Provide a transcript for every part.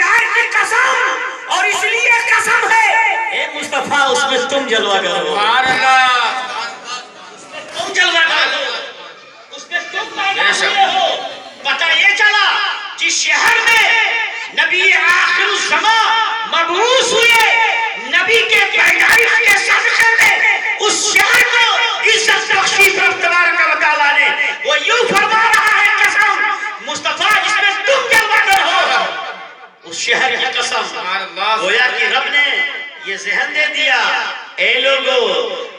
شہر کی قسم، اور اس لیے قسم ہے اے مصطفیٰ اس میں تم جلوہ گر ہو، سبحان اللہ، تم جلوہ گر ہو، اس میں تم پیدا ہوئے ہو۔ پتہ یہ چلا جس شہر میں نبی آخر الزمان مبعوث ہوئے، نبی کے پیدائش کے صدقے میں اس شہر کو عزت بخشی رب تبارک و تعالیٰ نے، وہ یوں فرما رہا ہے قسم مصطفیٰ جس میں تم جلوہ گر ہو، اس شہر کی قسم۔ گویا کہ رب نے یہ ذہن دے دیا، اے لوگو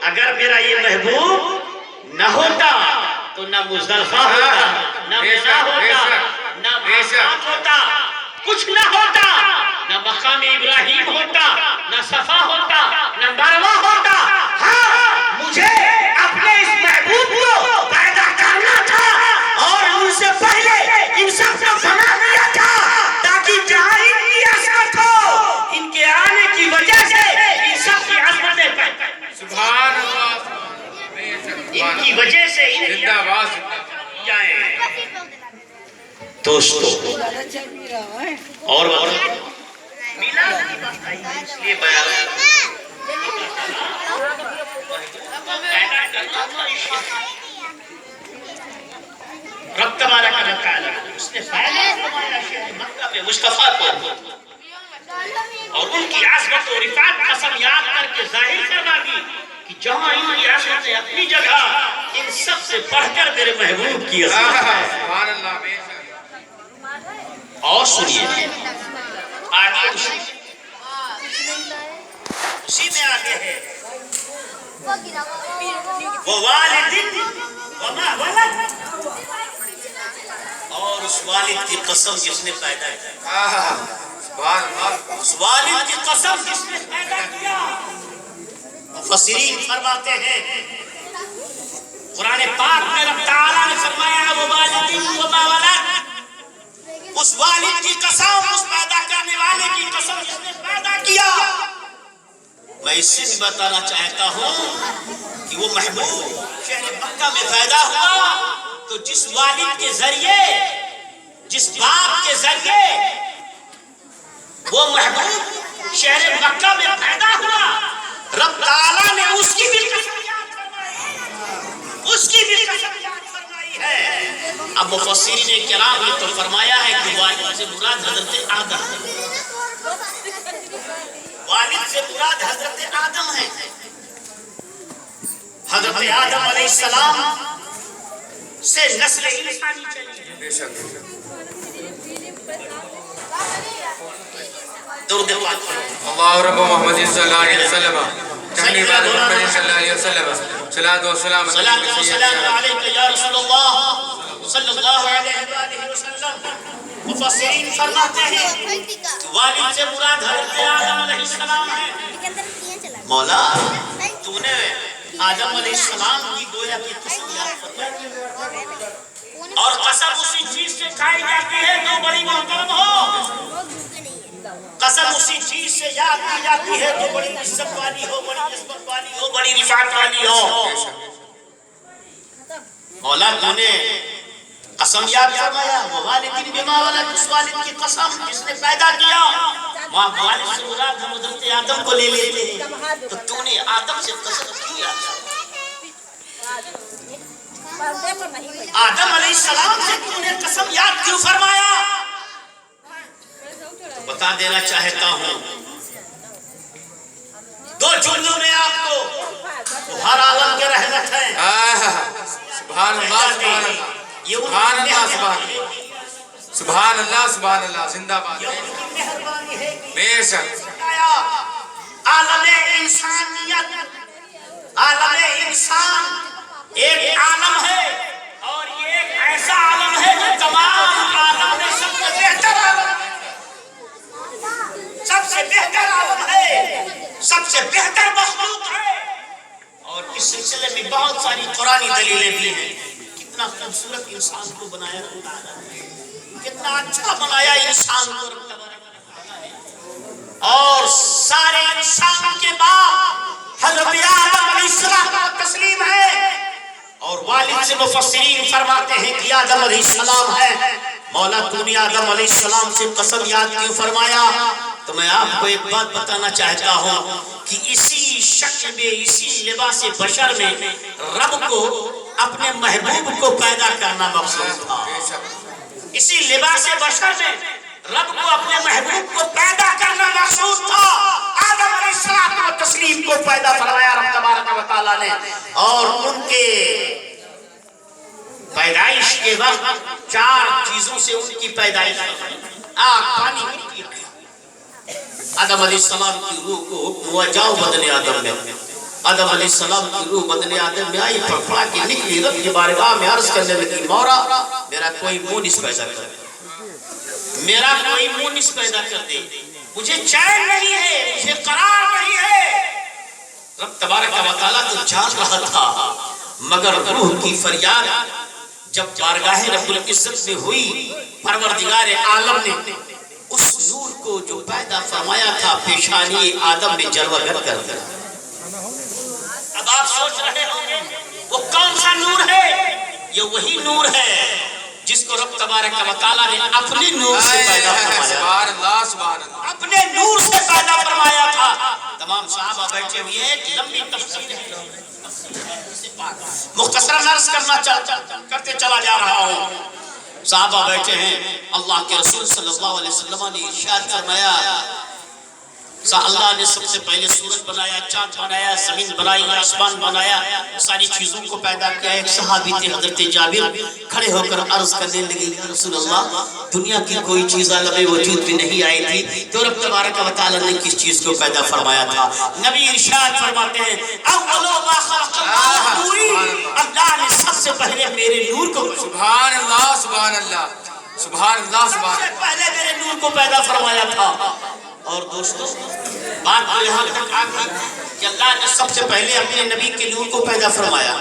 اگر میرا یہ محبوب نہ ہوتا تو نہ مزدلفہ ہوتا، نہ منہ ہوتا، نہ عرفات ہوتا، کچھ نہ ہوتا، نہ مقام ابراہیم ہوتا، نہ صفا ہوتا، نہ مروہ ہوتا۔ ہاں مجھے اپنے اس محبوب کو پیدا کرنا تھا اور ان سے پہلے ان سب کو بنا دیا تھا تاکہ جہاں ان کی عظمت ہو، ان کے آنے کی وجہ سے ان سب کی عظمتیں پیدا سبحان اللہ، ان کی وجہ سے ان کی زندہ باد جائیں۔ دوستو اور میلاد کی بات آئی ہے اس لیے بیان رب تبارک و تعالی اس نے فائدہ فرمایا شہر مکہ میں مصطفیٰ کو، اور ان کی عظمت و رفعت قسم یاد کر کے ظاہر کرنا دی کہ جہاں ان کی عظمت ہے اپنی جگہ، ان سب سے بڑھ کر میرے محبوب کی عظمت ہے۔ سبحان اللہ، بے شک۔ اور سنیے آگے اسی میں آگے ہے وَوَالِدٍ وَمَا وَلَدٍ، اور اس والد کی قسم جس نے پیدا کیا، سبحان اللہ، اس والد کی قسم جس نے پیدا کیا۔ مفسرین فرماتے ہیں قرآن پاک میں رب تعالیٰ نے فرمایا وَوَالِدٍ وَمَا وَلَدٍ، اس والد کی قسم، اس پیدا کرنے والے کی قسم جس نے پیدا کیا۔ میں اس سے بھی بتانا چاہتا ہوں کہ وہ محبوب شہر مکہ میں پیدا ہوا تو جس والد کے ذریعے، جس باپ کے ذریعے وہ محبوب شہر مکہ میں پیدا ہوا، رب تعالیٰ نے اس کی بھی قسم یاد فرمائی، اس کی بھی قسم یاد فرمائی ہے۔ اب مفسرین کرام نے تو فرمایا ہے کہ والد سے مراد حضرت آدم ہے، والد سے مراد حضرت آدم ہے۔ حضرت آدم علیہ السلام سے نسل انسانی چلی ہے۔ بے شک۔ درود پاک پڑھو۔ اللہ رب محمد صلی اللہ علیہ وسلم، جہنی بعد محمد صلی اللہ علیہ وسلم، صلاة و سلام صلاة و سلام علیکہ یا رسول اللہ صلی اللہ علیہ وآلہ وسلم۔ مفسرین فرماتے ہیں والد سے مراد حضرت آدم علیہ السلام ہے۔ مولا تو نے آدم علیہ السلام کی گویا کی قسم یاد فرمائی، اور قسم اسی چیز سے کھائی جاتی ہے جو بڑی محترم ہو، قسم اسی چیز سے یاد کی جاتی ہے جو بڑی عزت والی ہو، بڑی عظمت والی ہو، بڑی رفعت والی ہو۔ مولا تو نے قسم یاد فرمایا وَوَالِدٍ بِمَا وَلَدٍ، اس والد کی قسم جس نے پیدا کیا۔ وہاں والد سے مراد ہم حضرت آدم کو لے لیتے ہیں، تو تو نے آدم سے قسم کیوں یاد فرمایا؟ آدم علیہ السلام سے تو نے قسم یاد کیوں فرمایا؟ تو بتا دینا چاہتا ہوں دو جملوں میں آپ کو ہر عالم کے رحمت ہے۔ سبحان اللہ، سبحان اللہ، سبحان اللہ، سبحان اللہ، سبحان اللہ، سبحان اللہ، زندہ باد، بے شک۔ عالم انسانیت، عالم انسان ایک عالم ہے، اور یہ ایک ایسا عالم ہے جو تمام عالم میں سب سے بہتر عالم ہے، سب سے بہتر عالم ہے، سب سے بہتر مخلوق ہے۔ اور اس سلسلے میں بہت ساری قرآنی دلیلیں بھی ہیں۔ کتنا خوبصورت انسان کو بنایا رب تعالیٰ نے، کتنا اچھا بنایا انسان کو رب تعالیٰ نے، اور سارے انسانوں کے بعد حضرت آدم علیہ السلام کا تسلیم ہے، اور والد سے مفسرین فرماتے ہیں کہ آدم علیہ السلام ہے۔ مولا تو نے آدم علیہ السلام سے قسم یاد کیوں فرمایا؟ تو میں آپ کو ایک بات بتانا چاہتا ہوں کہ اسی شکل میں، اسی لباس بشر میں رب کو اپنے محبوب کو پیدا کرنا مقصود تھا. اسی لباس بشر میں رب کو اپنے محبوب کو پیدا کرنا مقصود تھا. آدم علیہ السلام و تسلیم کو پیدا فرمایا رب تبارک و تعالیٰ نے، اور ان کے پیدائش کے وقت 4 چیزوں سے ان کی پیدائش ہوئی: آگ، پانی، مٹی. آدم علیہ السلام کی روح کو حکم ہوا جاؤ بدن آدم میں. آدم علیہ السلام کی روح بدن آدم میں آئی، پھڑپھڑا کے نکلی، رب کی بارگاہ میں عرض کرنے لگی مولا میرا کوئی مونس پیدا کر دے، میرا کوئی مونس پیدا کر دے، مجھے چین نہیں ہے، مجھے قرار نہیں ہے. رب تبارک و تعالیٰ تو جان رہا تھا، مگر روح کی فریاد جب بارگاہ رب العزت میں ہوئی، پروردگار عالم نے اس نور کو جو پیدا فرمایا تھا پیشانی آدم میں جلوہ گر کر دیا. اب آپ سوچ رہے ہوں گے وہ کون سا نور ہے؟ یہ وہی نور ہے جس کو رب تبارک و تعالیٰ نے اپنے نور سے پیدا فرمایا، اپنے نور سے پیدا فرمایا تھا. تمام صحابہ بیٹھے ہوئے ایک لمبی تفسیر ہے، مختصراً عرض کرتے چلا جا رہا ہوں. صحابہ بیٹھے ہیں، اللہ کے رسول صلی اللہ علیہ وسلم نے ارشاد فرمایا اللہ نے سب سے پہلے سورج بنایا، چاند بنایا، زمین بنائی، آسمان بنایا، ساری چیزوں کو پیدا کیا. ایک صحابی تھے حضرت جابر، کھڑے ہو کر عرض کرنے لگے یا رسول اللہ دنیا کی کوئی چیز عالم وجود میں نہیں آئی تھی تو رب تبارک و تعالیٰ نے کس چیز کو پیدا فرمایا تھا؟ نبی ارشاد فرماتے ہیں اول ما خلق اللہ نوری، اللہ نے سب سے پہلے میرے نور کو، سبحان اللہ سبحان اللہ سبحان اللہ سبحان سب سے پہلے میرے نور کو پیدا فرمایا تھا. اور دوستو بات یہاں تک آ گئی کہ اللہ نے سب سے پہلے اپنے نبی کے نور کو پیدا فرمایا.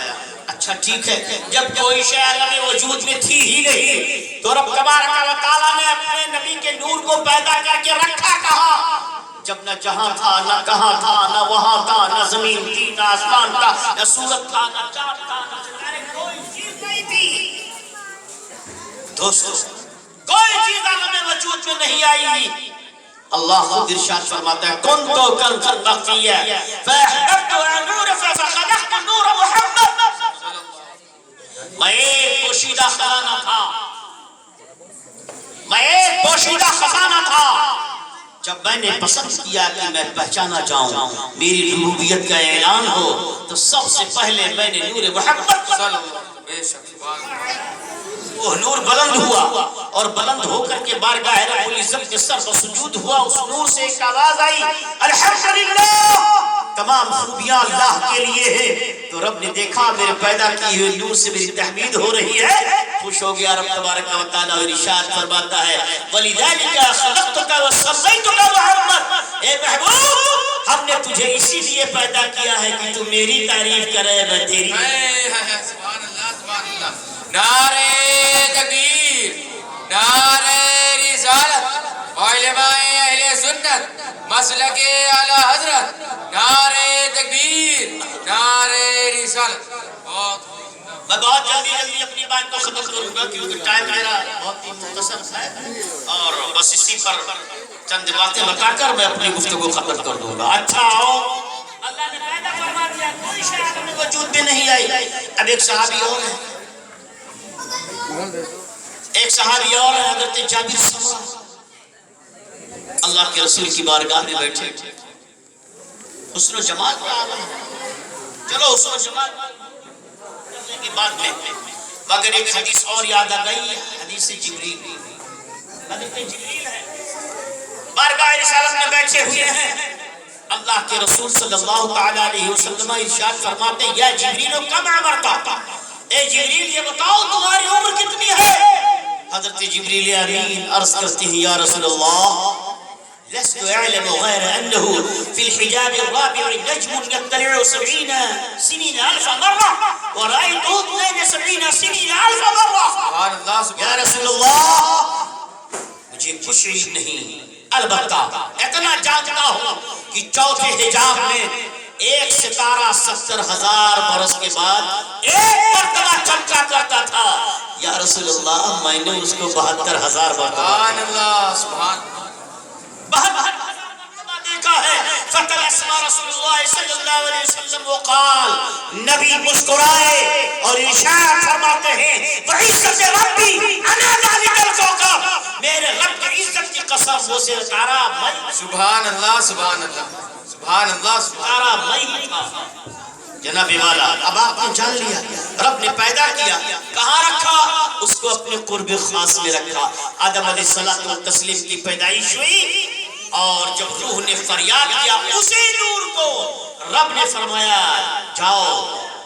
اچھا ٹھیک ہے، جب کوئی شے عالم وجود میں تھی ہی نہیں تو رب تبارک و تعالیٰ نے اپنے نبی کے نور کو پیدا کر کے رکھا کہاں؟ جب نہ جہاں تھا، نہ کہاں تھا، نہ وہاں تھا، نہ زمین تھی، نہ آسمان تھا، نہ سورج تھا، نہ چاند تھا، نہ ستارے، کوئی چیز نہیں تھی. دوستو کوئی چیز عالم وجود میں نہیں آئی. اللہ خود ارشاد فرماتا ہے کنتو کنزا بقیہ فاحببت نور فخلقت نور محمد. میں ایک پوشیدہ خزانہ تھا، میں ایک پوشیدہ خزانہ تھا. جب میں نے پسند کیا کہ میں پہچانا جاؤں، میری ربوبیت کا اعلان ہو، تو سب سے پہلے میں نے نور محمد وہ نور بلند ہوا، اور بلند ہو کر کے بارگاہ رب العزت کے سر پر سجود ہوا. اس نور سے ایک آواز آئی الحمدللہ، تمام خوبیاں اللہ کے لیے ہیں. تو رب نے دیکھا میرے پیدا کی ہوئے نور سے میری تحمید ہو رہی ہے، خوش ہو گیا رب تبارک و تعالیٰ. اور ارشاد فرماتا ہے وَلِذَلِكَ خَلَقْتُكَ وَسَمَّيْتُكَ مُحَمَّدٍ، اے محبوب ہم نے تجھے اسی لیے پیدا کیا ہے کہ تو میری تعریف کرے، میں تیری. سبحان اللہ سبحان اللہ. نعرہ تکبیر، نعرہ رسالت، علماء اہل سنت، مسلک اعلی حضرت، نعرہ تکبیر، نعرہ رسالت. میں بہت جلدی اپنی بات کو ختم کروں گا کیونکہ ٹائم میرا بہت ہی مختصر ہے، اور بس اسی پر چند باتیں بتا کر میں اپنی گفتگو ختم کر دوں گا. اچھا آؤ، اللہ نے پیدا فرما دیا، کوئی شے عالم وجود میں نہیں آئی. اب ایک صحابی اور ہے، ایک صحابی اور ہے حضرت جابر سمرہ، اللہ کے رسول کی بارگاہ میں بیٹھے. حسن و جمال کا عالم ہے، چلو حسن و جمال کرنے کی بات میں، مگر ایک حدیث اور یاد آ گئی ہے، حدیث جبریل. حضرت جبریل ہے، بارگاہ رسالت میں بیٹھے ہوئے ہیں. اللہ کے رسول صلی اللہ تعالیٰ علیہ وسلم ارشاد فرماتے ہیں یا جبریل کم عمرتا، اے جبریل یہ بتاؤ تمہاری عمر کتنی ہے؟ حضرت جبریل امین عرض کرتے ہیں یا رسول اللہ لست اعلم غیر انه في الحجاب الرابع نجم يطلع 70 سنين الف مرة ورأيته 72 سنين الف مرة. یا رسول اللہ مجھے کچھ علم نہیں، البتہ اتنا جانتا ہوں کہ چوتھے حجاب میں ایک ستارہ 70,000 برس کے بعد ایک مرتبہ چمکا کرتا تھا. یا رسول اللہ میں نے اس کو 72,000 سبحان اللہ سبحان دیکھا ہے. فتبسم رسول اللہ صلی اللہ علیہ وسلم وقال، نبی مسکرائے اور ارشاد فرماتے ہیں وعزت ربی انا ذلک الکوکب، میرے رب کی عزت کی قسم وہ ستارہ میں. سبحان اللہ سبحان اللہ سبحان اللہ ستارہ میں تھا. جناب والا اب آپ نے جان لیا رب نے پیدا کیا کہاں رکھا، اس کو اپنے قرب خاص میں رکھا. آدم علیہ الصلوۃ والتسلیم کی پیدائش ہوئی اور جب روح نے فریاد کیا اسی نور کو رب نے فرمایا جاؤ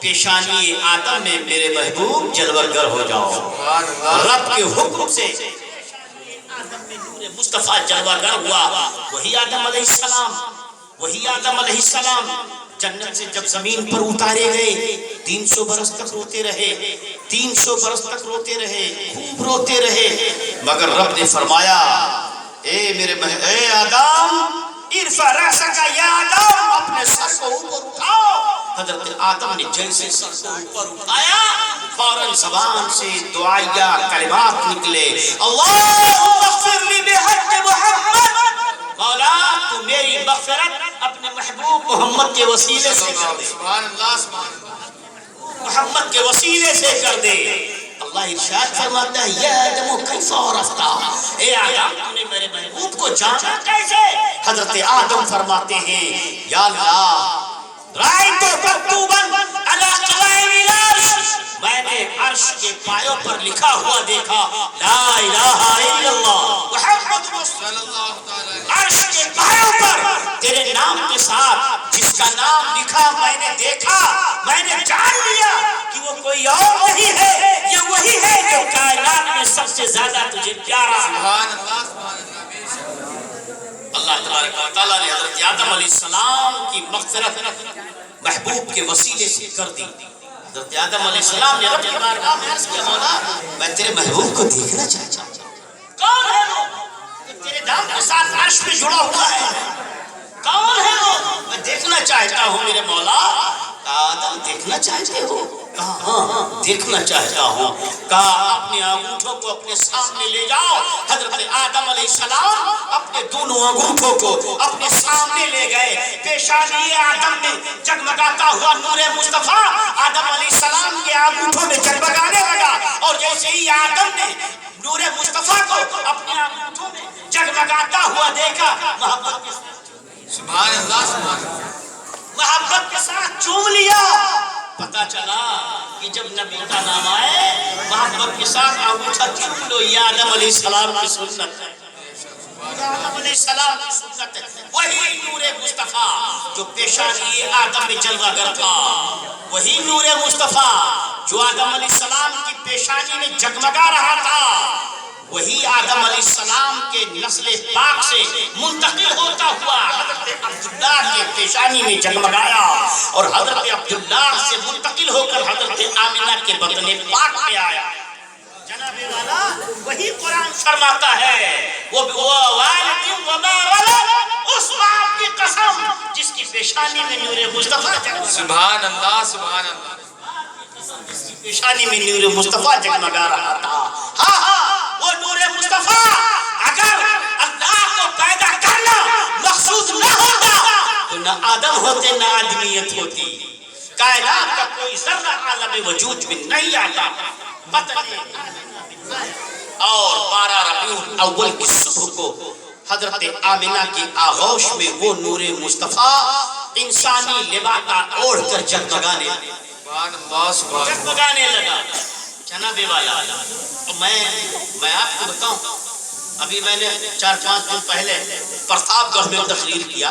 پیشانی آدم میں میرے محبوب جلوگر ہو جاؤ. سبحان اللہ رب کے حکم سے آدم میں نور مصطفیٰ جلوگر ہوا. وہی آدم علیہ السلام، وہی آدم علیہ السلام جنت سے جب زمین پر اتارے گئے 300 برس تک روتے رہے، 300 برس تک روتے رہے، خوب روتے رہے، مگر رب نے فرمایا اے آدم ارفع رأسک یا آدم، اپنے سر کو اوپر اٹھاؤ. حضرت آدم نے جیسے سر کو اوپر اٹھایا فوراً زبان سے دعائیہ کلمات نکلے، اللہم اغفر لی بحق محمد، مولا تو میری مغفرت اپنے محبوب محمد کے وسیلے سے کر دے، سبحان اللہ سبحان اللہ محمد کے وسیلے سے کر دے. اللہ ارشاد فرماتا ہے یا آدم کیف عرفت، اے آدم تو نے میرے محبوب کو جانا کیسے. حضرت آدم فرماتے ہیں یا اللہ رائت مکتوبا علی قوائم العرش، میں نے عرش کے پایوں پر لکھا ہوا دیکھا لا الہ الا اللہ محمد رسول صلی اللہ تعالی عرش کے پایوں پر تیرے نام کے ساتھ جس کا نام لکھا میں نے دیکھا، میں نے جان لیا کہ وہ کوئی اور نہیں ہے، یہ وہی ہے جو کائنات میں سب سے زیادہ تجھے پیارا ہے. سبحان اللہ سبحان اللہ بے شک اللہ تبارک و تعالیٰ نے حضرت آدم علیہ السلام کی مغفرت محبوب کے وسیلے سے کر دی. حضرت آدم علیہ السلام نے رب کی بارگاہ میں عرض کیا مولا میں تیرے محبوب کو دیکھنا چاہتا ہوں. کون ہے وہ جو تیرے نام کے ساتھ عرش میں جڑا ہوا ہے، کون ہے وہ میں دیکھنا چاہتا ہوں میرے مولا. آدم دیکھنا چاہتے ہو؟ کہا ہاں دیکھنا چاہتا ہوں. کہا اپنے انگوٹھوں کو اپنے سامنے لے جاؤ. حضرت آدم علیہ السلام اپنے دونوں انگوٹھوں کو اپنے سامنے لے گئے. پیشانی آدم میں جگمگاتا ہوا نور مصطفیٰ آدم علیہ السلام کے انگوٹھوں میں جگمگانے لگا، اور جیسے ہی آدم نے نور مصطفیٰ کو اپنے انگوٹھوں میں جگمگاتا ہوا دیکھا محبت کے ساتھ سبحان اللہ سبحان اللہ محبت کے ساتھ چوم لیا. پتا چلا کہ جب نبی کا نام آئے محبت کے ساتھ انگوٹھا چوم لو، یہ آدم علیہ السلام کی سنت ہے، آدم علیہ السلام کی سنت ہے. وہی نور مصطفیٰ جو پیشانی آدم میں جلوہ گر تھا، وہی نور مصطفیٰ جو آدم علیہ السلام کی پیشانی میں جگمگا رہا تھا، وہی آدم علیہ السلام کے نسل پاک سے منتقل ہوتا ہوا حضرت عبداللہ کے پیشانی میں جگمگایا، اور حضرت عبداللہ سے منتقل ہو کر حضرت آمنہ کے بطن پاک میں آیا. جناب والا وہی قرآن فرماتا ہے وہ والد وما ولد، اس باپ کی قسم جس کی پیشانی میں نور مصطفیٰ جگمگا، سبحان اللہ سبحان اللہ جس کی پیشانی میں نور مصطفیٰ جگمگا رہا تھا. ہاں ہاں وہ نور مصطفیٰ اگر اللہ کو پیدا کرنا مقصود نہ ہوتا تو نہ آدم ہوتے نہ آدمیت ہوتی، کائنات کا کوئی ذرہ عالم وجود میں نہیں آتا. اور 12 ربیع الاول کی صبح کو حضرت آمنہ کی آغوش میں وہ نور مصطفیٰ انسانی لباس اوڑھ کر جگمگانے لگا. جناب والا میں آپ کو بتاؤں، ابھی میں نے 4-5 دن پہلے پرتاپ گڑھ میں تقریر کیا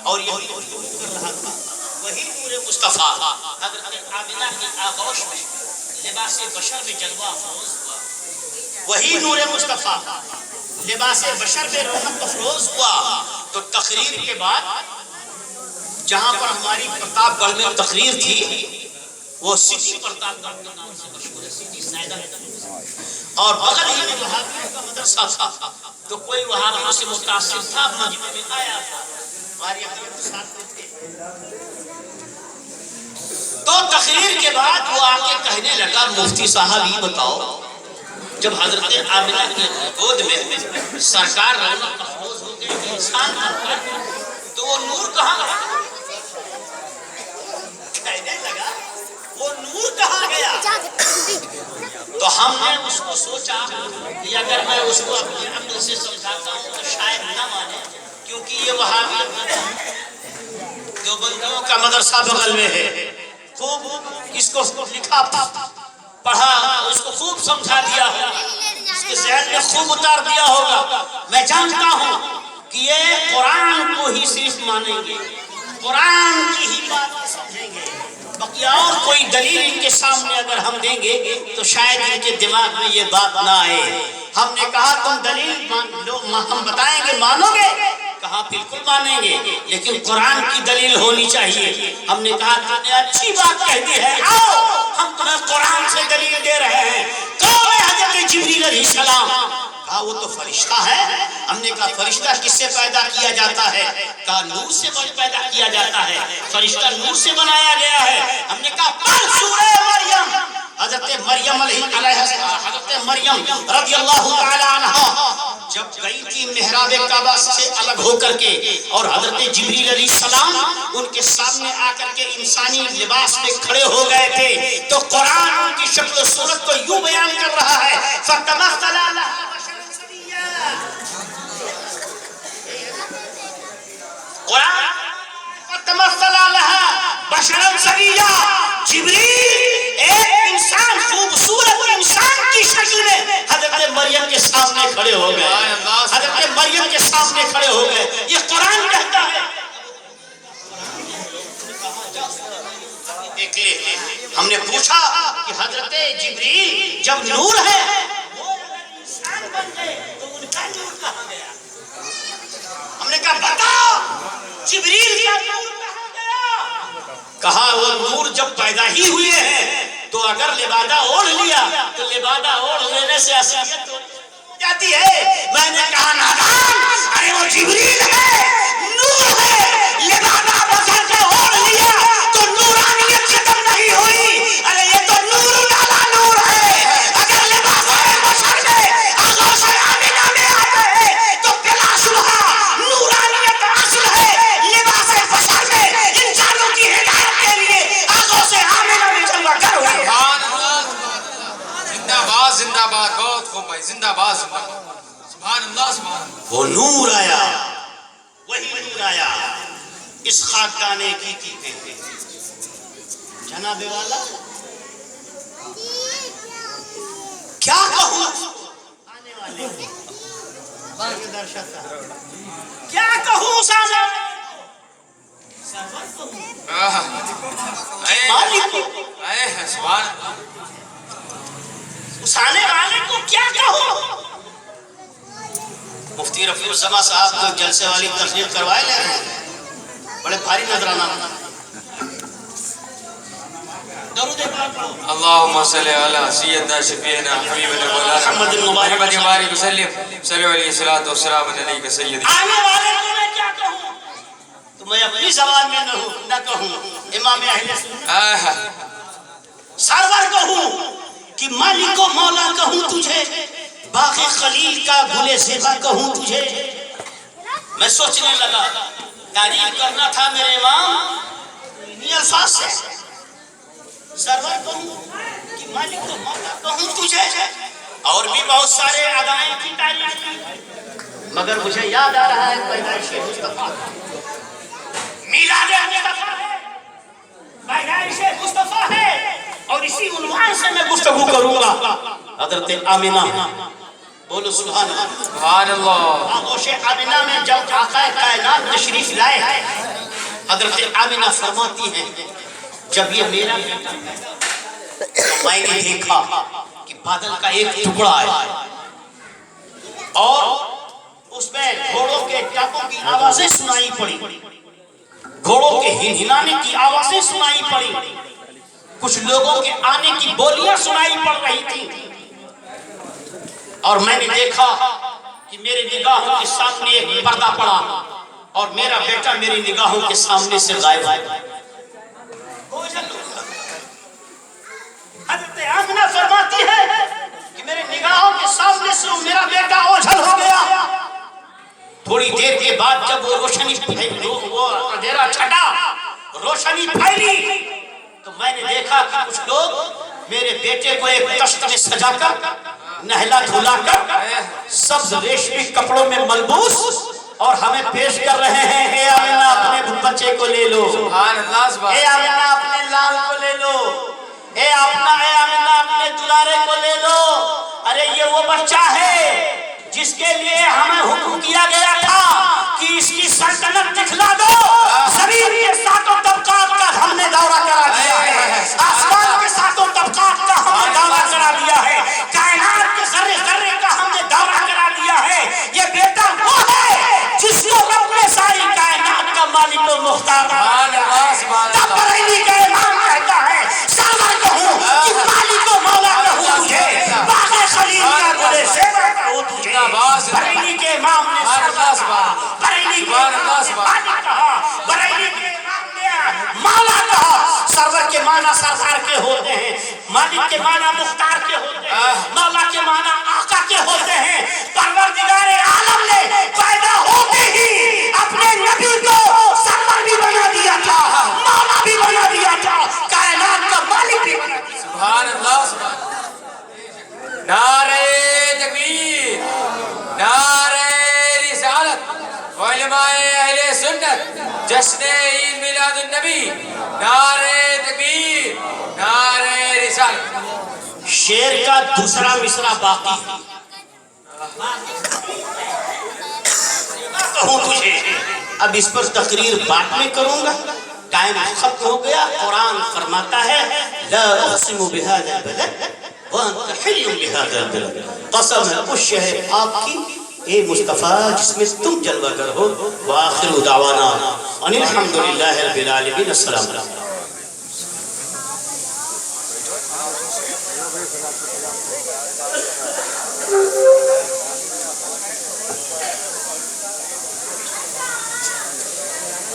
اور یہی کر رہا تھا. وہی نور مصطفیٰ حضرت آمنہ کی آغوش میں لباس بشر میں جلوہ افروز ہوا. وہی نور مصطفیٰ لباس بشر میں رونق افروز ہوا. تو تقریر کے بعد جہاں پر ہماری پرتاپ گڑھ میں تقریر تھی وہ سٹی پرتاپ گڑھ کے نام سے مشہور ہے، سٹی سائدہ، اور بغل ہی میں وہابیوں کا مدرسہ تھا. تو کوئی وہابیوں سے متاثر تھا، مجمع میں آیا تھا، ہماری اپنے ساتھ میں تھے. تو تقریر کے بعد وہ آ کے کہنے لگا مفتی صاحب یہ بتاؤ جب حضرت آمنہ کی گود میں سرکار رونق افروز ہو گئے انسان بن کر تو وہ نور کہاں گیا؟ کہنے لگا وہ نور کہاں گیا؟ تو ہم نے اس کو سوچا کہ اگر میں اس کو اپنے عقل سے سمجھاتا ہوں تو شاید نہ مانے، کیونکہ یہ وہابی جو بندوں کا مدرسہ بغل میں ہے، خوب اس کو لکھا پڑھا، اس کو خوب سمجھا دیا ہوگا، اس کے ذہن میں خوب اتار دیا ہوگا۔ میں جانتا ہوں کہ یہ قرآن کو ہی صرف مانیں گے، قرآن کی ہی بات سمجھیں گے، بقیہ اور کوئی دلیل ان کے سامنے اگر ہم دیں گے تو شاید ان کے دماغ میں یہ بات نہ آئے۔ ہم نے کہا تم دلیل ہم بتائیں گے مانو گے؟ کہا بالکل مانیں گے، لیکن قرآن کی دلیل ہونی چاہیے۔ ہم نے کہا تم نے اچھی بات کہہ دی ہے، آؤ ہم تمہیں قرآن سے دلیل دے رہے ہیں۔ کون ہے حضرت جبریل علیہ السلام؟ کہا وہ تو فرشتہ ہے۔ ہم نے کہا فرشتہ کس سے پیدا کیا جاتا ہے؟ کہا نور سے پیدا کیا جاتا ہے، فرشتہ نور سے بنایا گیا ہے۔ ہم نے کہا پڑھ سورہ مریم۔ حضرت مریم حضرت مریم رضی اللہ تعالی عنہا جب گئی تھی محراب کعبہ سے الگ ہو کر کے، اور حضرت جبریل علیہ السلام ان کے سامنے آ کر کے انسانی لباس میں کھڑے ہو گئے تھے، تو قرآن ان کی شکل و صورت کو یوں بیان کر رہا ہے فَتَمَثَّلَ لَهَا بَشَرًا سَوِيًّا۔ قرآن فَتَمَثَّلَ لَهَا بَشَرًا سَوِيًّا، جبریل ایک انسان خوبصورت انسان کی شکل میں حضرت مریم کے سامنے کھڑے ہو گئے، حضرت مریم کے سامنے کھڑے ہو گئے۔ یہ قرآن کہتا ہے۔ دیکھ لے، ہم نے پوچھا کہ حضرت جبریل جب نور ہے وہ اگر انسان بن گئے تو ان کا نور کہاں گیا؟ ہم نے کہا بتاؤ جبریل کا نور کہاں گیا؟ کہا وہ نور جب پیدا ہی ہوئے ہیں تو اگر لبادہ اوڑھ لیا تو لبادہ اوڑھ لینے سے اصلیت ہو جاتی ہے۔ میں نے کہا نادان، ارے وہ جبریل ہے، نور ہے، لبادہ بسر کے اوڑھ لیا تو نورانیت ختم نہیں ہوئی۔ ارے یہ تو نور والا نور ہے، اگر لباس بسر میں آغوش آمینہ میں آتا ہے تو بلا شبہ نورانیت اصل ہے۔ لباس بسر میں انسانوں کی ہدایت کے لیے آغوش آمینہ میں جمع کرو۔ زندہ باد زندہ باد، بہت خوب بھائی، زندہ باد زندہ باد، سبحان اللہ سبحان اللہ۔ وہ نور آیا، وہی نور آیا اس خاکدانے کی تھی جناب والا۔ کیا کہوں آنے والے کیا کہوں سامنے سبحان اللہ، اس آنے والے کو کیا کہوں؟ مفتی رفیع السما صاحب تو جلسے والی تقریر کروائے لے رہے ہیں، بڑے بھاری نظرانہ۔ درود پاک پڑھو۔ اللهم صل على سيدنا شفيعنا حبيبنا مولانا محمد محمد مبارک وسلم، صلی علیہ الصلوۃ والسلام علیک سیدی۔ آنے والے کو میں کیا کہوں؟ تو میں اپنی زبان میں نہ کہوں، امام اہل سنت سرور کہوں کہ مالک و مولا کہوں تجھے، باغ خلیل کا گل زیبا کہوں تجھے۔ میں سوچنے لگا تعریف کرنا تھا میرے امام انہی الفاظ سے، سرور کہوں کہ مالک و مولا کہوں تجھے، اور بھی بہت سارے ادائیں کی تعریف کی، مگر مجھے یاد آ رہا ہے پیدائش مصطفیٰ، میلاد مصطفیٰ ہے، پیدائش مصطفیٰ ہے، اور اسی عنوان سے میں گفتگو کروں گا۔ حضرت آمنہ، بولو سبحان اللہ، سبحان اللہ۔ آغوش آمنہ میں جب آقا کائنات تشریف لائے، حضرت آمنہ فرماتی ہیں جب یہ میرا تو میں نے دیکھا کہ بادل کا ایک ٹکڑا ہے اور اس میں گھوڑوں کے ٹاپوں کی آوازیں سنائی پڑی، گھوڑوں کے ہنہنانے کی آوازیں سنائی پڑی، کچھ لوگوں کے آنے کی بولیاں سنائی پڑ رہی تھی، اور میں نے دیکھا کہ میرے نگاہوں کے سامنے ایک پردہ پڑا اور میرا بیٹا میری نگاہوں کے سامنے سے غائب ہے۔ حضرت آمنہ فرماتی ہے کہ میرے نگاہوں کے سامنے سے میرا بیٹا اوجھل ہو گیا. تھوڑی دیر کے بعد جب وہ روشنی پھیلی، وہ اندھیرا چھٹا، روشنی پھیلی، تو میں نے دیکھا کہ کچھ لوگ میرے بیٹے کو ایک تشت میں سجا کر، نہلا دھلا کر، سبز ریشمی کپڑوں میں ملبوس اور ہمیں پیش کر رہے ہیں. اے آمنہ اپنے بچے کو لے لو، سبحان اللہ سبحان اے آمنہ اپنے لال کو لے لو، اے آمنہ اپنے دلارے کو لے لو. ارے یہ وہ بچہ ہے جس کے لیے ہمیں حکم کیا گیا تھا کہ اس کی سلطنت دکھلا دو. زمین کے ساتوں طبقات کا ہم نے دورہ کرا دیا ہے، آسمان کے ساتوں طبقات کا ہم نے دورہ کرا دیا ہے، کائنات کے ذرے ذرے کا ہم نے دورہ کرا دیا ہے. یہ بیٹا وہ ہے جس کو رب نے ساری کائنات کا مالک و مختار بنا دیا ہے. تب بریلی کا امام کہتا ہے سرور کہوں کہ مالک و مولا کہوں تجھے، باغ خلیل کا گلے زیبا کہوں تجھے. بریلی کے امام نے بریلی کے امام نے مالک کہا، بریلی کے امام نے مولا کہا. سرور کے معنی سرکار کے ہوتے ہیں، مالک کے معنی مختار کے ہوتے ہیں، مولا کے معنی آقا کے ہوتے ہیں. پروردگار عالم نے پیدا ہوتے ہی اپنے نبی کو سرور بھی بنا دیا تھا، مولا بھی بنا دیا تھا، کائنات کا مالک بھی بنا دیا. سبحان اللہ سبحان اللہ. نعرہ تکبیر، نعرہ رسالت، علماء اہل سنت، جشن عید میلاد النبی، نعرہ تکبیر، نعرہ رسالت. شعر کا دوسرا مصرع باقی کہوں تجھے. اب اس پر تقریر بعد میں کروں گا، ٹائم ختم ہو گیا. قرآن فرماتا ہے لا اقسم بهذا البلد وانت حل بهذا البلد. قسم ہے اس شہر آپ کی اے مصطفیٰ جس میں تم جلوہ گر ہو. وآخر دعوانا ان الحمدللہ رب العالمین. السلام علیکم. Thank you.